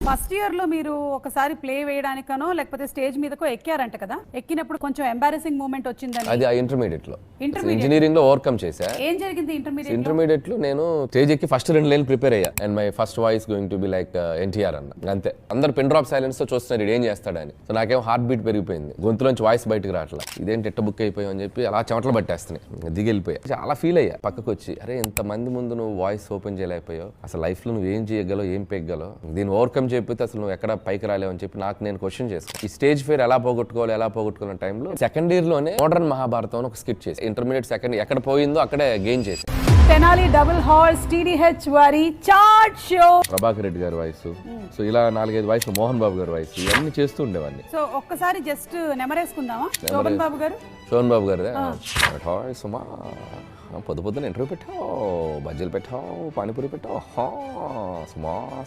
First year లో మీరు ఒకసారి ప్లే వేయడానికనో లేకపోతే స్టేజ్ మీదకో ఎక్కారంట కదా, ఎక్కినప్పుడు కొంచెం ఎంబారసింగ్ మూమెంట్ వచ్చిందని. అది ఇంటర్మీడియట్ లో, ఇంజనీరింగ్ లో ఓవర్కమ్ చేశా. ఏం జరిగింది ఇంటర్మీడియట్ లో? నేను స్టేజ్ ఎక్కి ఫస్ట్ 2 లైన్లు ప్రిపేర్ అయ్యా. And my first voice going to be like NTR అన్న. అంతే, అందరు పిన్ డ్రాప్ సైలెన్స్ తో చూస్తున్నారు ఇది ఏం చేస్తాడని. సో నాకేం హార్ట్ బీట్ పెరిగిపోయింది, గొంతులోంచి వాయిస్ బయటకు రావట్లా. ఇదేంటి ఎట్ట బుక్ అయిపోయాం అని చెప్పి అలా చెమటలు పట్టేస్తున్నాయి, దిగి వెళ్ళిపోయా. చాలా ఫీల్ అయ్యా పక్కకు వచ్చి, అరే ఎంత మంది ముందు నువ్వు వాయిస్ ఓపెన్ చేయలేకపోయావు, అసలు లైఫ్ లో నువ్వు ఏం చేయగలవు, ఏం పెగ్గలవు, దీన్ని ఓవర్కమ్ చేయకపోతే అసలు నువ్వు ఎక్కడ పైకి రాలేవు అని చెప్పి నాకు నేను క్వశ్చన్ చేస్తాను. ఈ స్టేజ్ ఫేర్ ఎలా పోగొట్టుకున్న టైంలో సెకండ్ ఇయర్ లోనే మోడర్న్ మహాభారతం ఒక స్కిట్ చేసి ఇంటర్మీడియట్ సెకండ్ ఎక్కడ పోయిందో అక్కడే గెయిన్ చేసి. తెనాలి డబుల్ హార్స్ TDH వారి చార్ట్ షో, ప్రభాకర్ రెడ్డి గారి వాయిస్, సో ఇలా 4-5 వాయిస్, మోహన్ బాబు గారి వాయిస్, ఇవన్నీ చేస్తూ ఉండేవాడిని. సో ఒక్కసారి జస్ట్ నెమరేసుకుందామా? శోభన్ బాబు గారు, సోహన్ బాబు గారిదే. సుమా పొద్దున ఇంటర్వ్యూ పెట్టావు, బజ్జీలు పెట్టావు, పానీపూరి పెట్టావు, సుమా